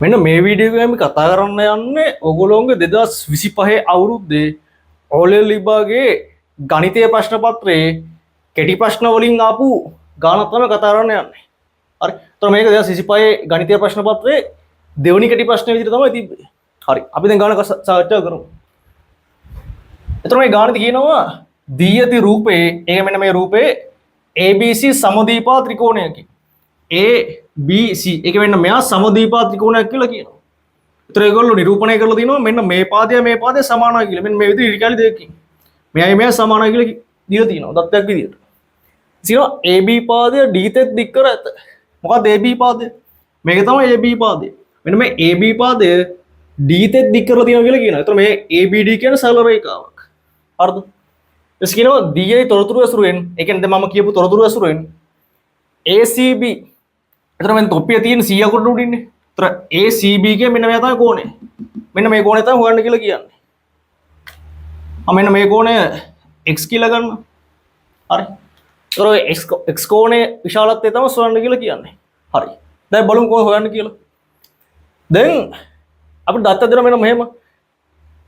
මෙන්න මේ වීඩියෝ එකේ අපි කතා කරන්න යන්නේ ඔයගොල්ලෝගේ 2025 අවුරුද්දේ ඕලෙවල් විභාගයේ ගණිතීය ප්‍රශ්න පත්‍රයේ කෙටි ප්‍රශ්න වලින් ආපු ගානක් තමයි කතා කරන්න යන්නේ. හරි. ඒතර මේක 2025 ගණිතීය ප්‍රශ්න පත්‍රයේ දෙවෙනි කෙටි ප්‍රශ්න විදිහට තමයි තිබ්බේ. හරි. අපි දැන් ගානක සාකච්ඡා කරමු. ඒතර මේ ගානදී කියනවා දී ඇති රූපේ ඒක මෙන්න මේ රූපේ ABC සමදීපා ත්‍රිකෝණයකි. ABC ඒක මෙන්න මෙයා සමදීපා ත්‍රිකෝණයක් කියලා කියනවා. ඒතර ඒගොල්ලෝ නිරූපණය කරලා තිනවා මෙන්න මේ පාදය සමානයි කියලා. මෙන්න මේ විදිහට ඉරිකැලි දෙකකින්. මෙයයි මෙයා සමානයි කියලා දීලා තිනවා. දත්තයක් විදිහට. ඉතින් AB පාදය D තෙක් දික් කර ඇත. මොකක්ද AB පාදය? මේක තමයි AB පාදය. මෙන්න මේ AB පාදය D තෙක් දික් කරලා තිනවා කියලා කියනවා. ඒතර මේ ABD කියන්නේ සරල රේඛාවක්. හරිද? ඊට කියනවා D යි තොරතුරු ඇසුරෙන් ඒ කියන්නේ දැන් මම කියපු තොරතුරු ඇසුරෙන් ACB එතන මෙන් තොප්පිය තියෙන 100 කට උඩින්නේ. එතන ACB කිය මෙන්න මෙයා තමයි කෝණය. මෙන්න මේ කෝණය තමයි හොයන්න කියලා කියන්නේ. මෙන්න මේ කෝණය x කියලා ගන්න. හරි. එතන x කෝණයේ විශාලත්වය තමයි හොයන්න කියලා කියන්නේ. හරි. දැන් බලමු කොහොමද හොයන්න කියලා. දැන් අපිට දත්ත දෙන මෙන්න මෙහෙම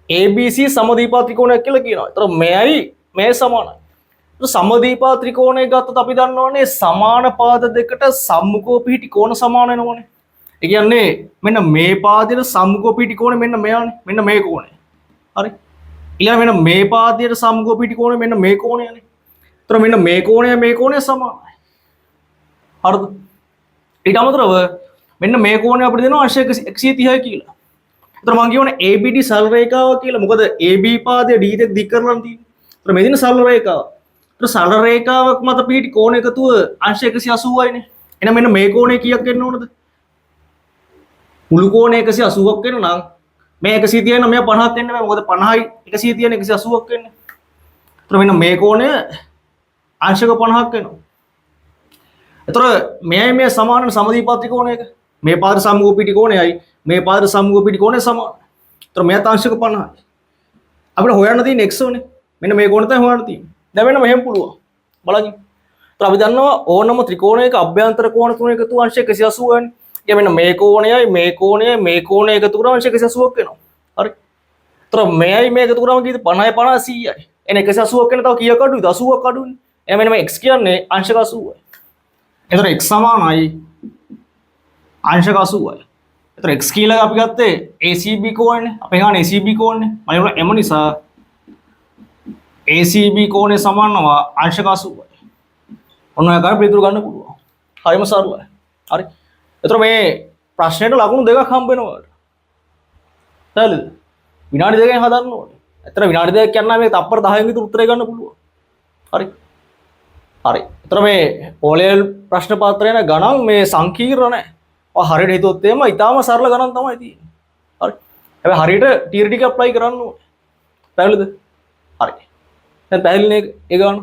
ABC සමදීපා ත්‍රිකෝණයක් කියලා කියනවා. එතන මෙයයි මේ සමානයි. සමදීපා ත්‍රිකෝණය ගත්තොත් අපි දන්නවනේ සමාන පාද දෙකට සම්මුඛව පිහිටි කෝණ සමාන වෙනවනේ. ඒ කියන්නේ මෙන්න මේ පාදයට සම්මුඛව පිහිටි කෝණය මෙන්න මෙයානේ. මෙන්න මේ කෝණය. හරි. ඊළඟ මෙන්න මේ පාදයට සම්මුඛව පිහිටි කෝණය මෙන්න මේ කෝණයනේ. ඒතර මෙන්න මේ කෝණය සමානයි. හරිද? ඊට අමතරව මෙන්න මේ කෝණය අපිට දෙනවා අංශ 130යි කියලා. ඒතර මම කියවනේ ABD සරල රේඛාව කියලා. මොකද AB පාදය D තෙක් දික් කරලා තියෙන්නේ. ඒතර මේ දින සරල රේඛාව. සරල රේඛාවක් මත පිහිටි කෝණ එකතුව අංශ 180යිනේ. එහෙනම් මෙන්න මේ කෝණය කීයක් වෙන්න ඕනද? මුළු කෝණය 180ක් වෙන නම් මේ 130 නම් මෙයා 50ක් වෙන්න බෑ. මොකද 50යි 130 නේ 180ක් වෙන්නේ. ඒතර මෙන්න මේ කෝණය අංශක 50ක් වෙනවා. ඒතර මෙයයි මේ සමාන සමදීපා ත්‍රිකෝණයක. මේ පාද සම්මුඛ පිහිටි කෝණයයි මේ පාද සම්මුඛ පිහිටි කෝණය සමානයි. ඒතර මෙයාත් අංශක 50යි. අපිට හොයන්න තියෙන්නේ x උනේ. මෙන්න මේ කෝණය තමයි හොයන්න තියෙන්නේ. දැන් වෙන මෙහෙම පුළුවන් බලන්න. ඒත් අපි දන්නවා ඕනම ත්‍රිකෝණයක අභ්‍යන්තර කෝණ තුන එකතු අංශ 180 වෙන්නේ. ඒ මෙන්න මේ කෝණයයි මේ කෝණයයි මේ කෝණය එකතු කරාම අංශ 180ක් වෙනවා. හරි. ඒතර මෙයයි මේ එකතු කරාම කීයද 50යි 50 100යි. එන 180ක් වෙන තව කීයක් අඩුයිද 80ක් අඩුයිනේ. එහෙනම් මෙන්න මේ x කියන්නේ අංශක 80යි. ඒතර x සමානයි අංශක 80යි. ඒතර x කියලා අපි ගත්තේ ACB කෝණයනේ. අපි ගන්න ACB කෝණය. මම එම නිසා ACB කෝණය සමානනවා අංශක 80යි. ඔන්න ඔය කාර්ය පිළිතුරු ගන්න පුළුවන්. හරිම සරලයි. හරි. ඒතර මේ ප්‍රශ්නෙට ලකුණු දෙකක් හම්බ වෙනවා. හරිද? විනාඩි දෙකෙන් හදන්න ඕනේ. ඇත්තට විනාඩි දෙකක් යනවා මේ තප්පර 10න් විතර උත්තරය ගන්න පුළුවන්. හරි. හරි. ඒතර මේ ඕලෙවල් ප්‍රශ්න පත්‍රයන ගණන් මේ සංකීර්ණ නැහැ. ඔය හරියට හිතුවොත් එහෙම ඊටාම සරල ගණන් තමයි තියෙන්නේ. හරි. හැබැයි හරියට තියරි ටික ඇප්ලයි කරන්න ඕනේ. පැහැදිලිද? හරි. දැන් පැහැදිලිනේ ඒ ගාන